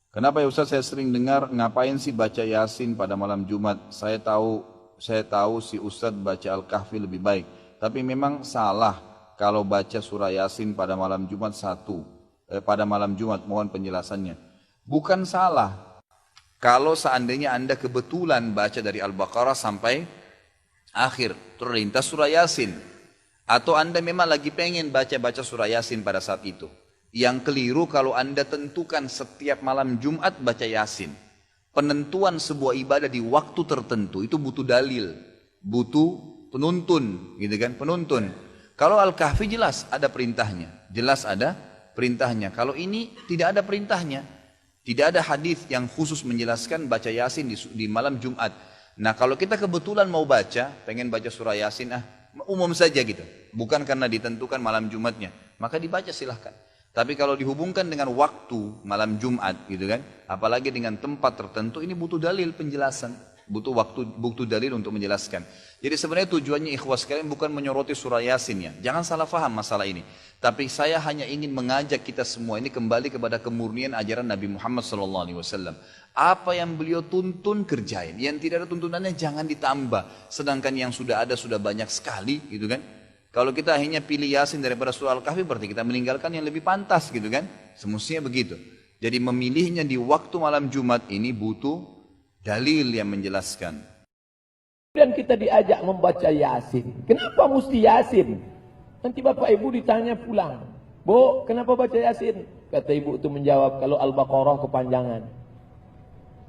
Kenapa ya Ustaz saya sering dengar ngapain sih baca Yasin pada malam Jumat? Saya tahu si Ustaz baca Al-Kahfi lebih baik. Tapi memang salah kalau baca surah Yasin pada malam Jumat pada malam Jumat, mohon penjelasannya. Bukan salah kalau seandainya Anda kebetulan baca dari Al-Baqarah sampai akhir, terlintas surah Yasin. Atau Anda memang lagi pengen baca-baca surah Yasin pada saat itu. Yang keliru kalau Anda tentukan setiap malam Jumat baca Yasin. Penentuan sebuah ibadah di waktu tertentu itu butuh dalil, butuh penuntun, gitu kan? Penuntun. Kalau Al-Kahfi jelas ada perintahnya, jelas ada perintahnya. Kalau ini tidak ada perintahnya, tidak ada hadis yang khusus menjelaskan baca Yasin di malam Jumat. Nah, kalau kita kebetulan mau baca, pengen baca surah Yasin, umum saja gitu, bukan karena ditentukan malam Jumatnya, maka dibaca silahkan. Tapi kalau dihubungkan dengan waktu malam Jumat gitu kan, apalagi dengan tempat tertentu, ini butuh dalil penjelasan, butuh dalil untuk menjelaskan. Jadi sebenarnya tujuannya ikhwas sekalian bukan menyoroti surah Yasin ya. Jangan salah faham masalah ini. Tapi saya hanya ingin mengajak kita semua ini kembali kepada kemurnian ajaran Nabi Muhammad SAW. Apa yang beliau tuntun kerjain, yang tidak ada tuntunannya jangan ditambah. Sedangkan yang sudah ada sudah banyak sekali gitu kan. Kalau kita akhirnya pilih Yasin daripada surah Al-Kahfi berarti kita meninggalkan yang lebih pantas gitu kan. Semestinya begitu. Jadi memilihnya di waktu malam Jumat ini butuh dalil yang menjelaskan. Dan kita diajak membaca Yasin. Kenapa mesti Yasin? Nanti bapak ibu ditanya pulang. Bu, kenapa baca Yasin? Kata ibu itu menjawab, kalau Al-Baqarah kepanjangan.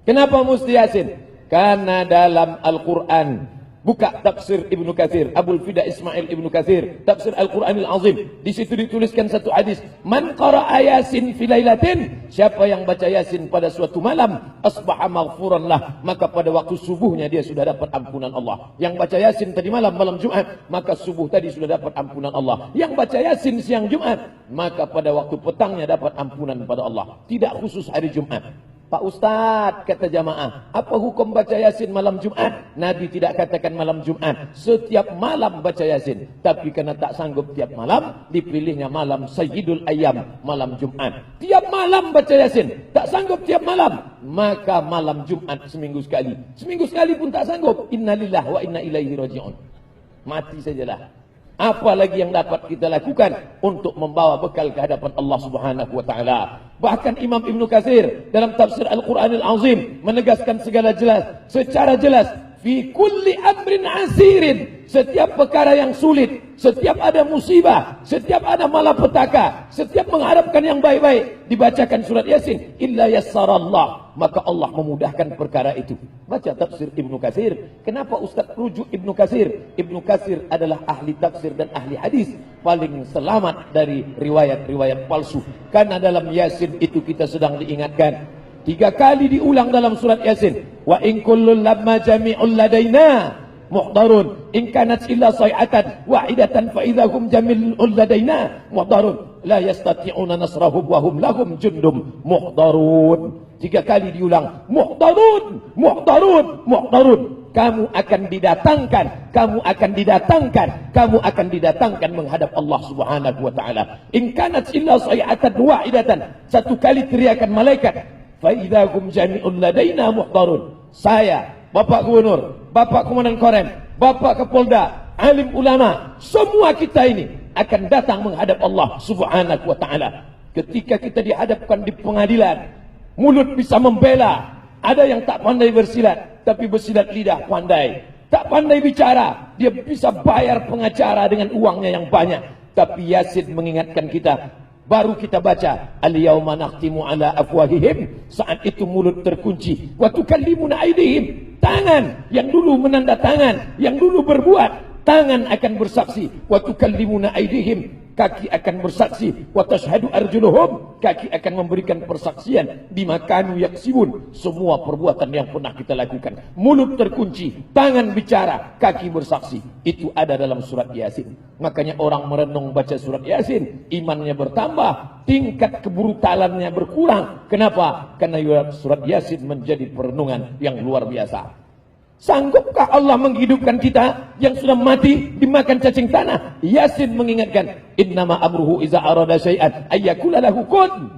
Kenapa mesti Yasin? Karena dalam Al-Quran, buka tafsir Ibnu Katsir, Abul Fida Ismail Ibnu Katsir, tafsir Al-Quranil Azim. Di situ dituliskan satu hadis, man qara'a Yasin fi lailatin, siapa yang baca Yasin pada suatu malam, asbaha maghfuran lah, maka pada waktu subuhnya dia sudah dapat ampunan Allah. Yang baca Yasin tadi malam Jumat, maka subuh tadi sudah dapat ampunan Allah. Yang baca Yasin siang Jumat, maka pada waktu petangnya dapat ampunan pada Allah. Tidak khusus hari Jumat. Pak Ustadz, kata jamaah, apa hukum baca Yasin malam Jumat? Nabi tidak katakan malam Jumat, setiap malam baca Yasin. Tapi karena tak sanggup tiap malam, dipilihnya malam Sayyidul Ayyam, malam Jumat. Tiap malam baca Yasin, tak sanggup tiap malam, maka malam Jumat seminggu sekali. Seminggu sekali pun tak sanggup, innalillah wa inna ilaihi raji'un. Mati sajalah. Apa lagi yang dapat kita lakukan untuk membawa bekal ke hadapan Allah Subhanahu wa taala? Bahkan Imam Ibnu Katsir dalam tafsir Al-Quranil Azim menegaskan secara jelas, fi kulli amrin asirin, setiap perkara yang sulit, setiap ada musibah, setiap ada malapetaka, setiap mengharapkan yang baik-baik, dibacakan surat Yasin, illa yassarallah, maka Allah memudahkan perkara itu. Baca tafsir Ibnu Katsir. Kenapa Ustaz rujuk Ibnu Katsir? Ibnu Katsir adalah ahli tafsir dan ahli hadis, paling selamat dari riwayat-riwayat palsu. Karena dalam Yasin itu kita sedang diingatkan, 3 kali diulang dalam surat Yasin, wa in kullun lamma jami'un ladaina muhdarun in kanat illa sayhatan wahidatan fa idahum jami'un ladaina muhdarun la yastati'una nasrahum wa hum lahum jundum muhdarun. 3 kali diulang, muhdarun, muhdarun, muhdarun. Kamu akan didatangkan, kamu akan didatangkan, kamu akan didatangkan menghadap Allah Subhanahu wa taala. In kanat illa sayhatan wahidatan, 1 kali teriakan malaikat, fa idahum jami'un ladaina muhdarun. Saya, Bapak Gubernur, Bapak Komandan Korem, Bapak Kapolda, alim ulama, semua kita ini akan datang menghadap Allah Subhanahu wa taala. Ketika kita dihadapkan di pengadilan, mulut bisa membela. Ada yang tak pandai bersilat, tapi bersilat lidah pandai. Tak pandai bicara, dia bisa bayar pengacara dengan uangnya yang banyak. Tapi Yasin mengingatkan kita, baru kita baca, al-yawma nakhtimu ala afwahihim, saat itu mulut terkunci, wa tukallimuna aydihim, tangan yang dulu menanda tangan, yang dulu berbuat, tangan akan bersaksi, wa tukallimuna aydihim, kaki akan bersaksi, wa tashhadu arjuluhum, kaki akan memberikan persaksian, bima kanu yaksibun, semua perbuatan yang pernah kita lakukan. Mulut terkunci, tangan bicara, kaki bersaksi. Itu ada dalam surat Yasin. Makanya orang merenung baca surat Yasin, imannya bertambah, tingkat kebrutalannya berkurang. Kenapa? Karena surat Yasin menjadi perenungan yang luar biasa. Sanggupkah Allah menghidupkan kita yang sudah mati dimakan cacing tanah? Yasin mengingatkan, innama amruhu iza arada syai'an ayyakula lahu kun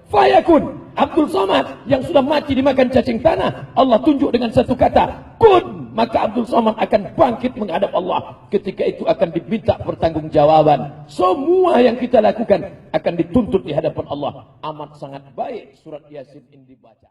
fayakun. Abdul Somad yang sudah mati dimakan cacing tanah, Allah tunjuk dengan satu kata, kun, maka Abdul Somad akan bangkit menghadap Allah. Ketika itu akan diminta pertanggungjawaban. Semua yang kita lakukan akan dituntut di hadapan Allah. Amat sangat baik surat Yasin ini dibaca.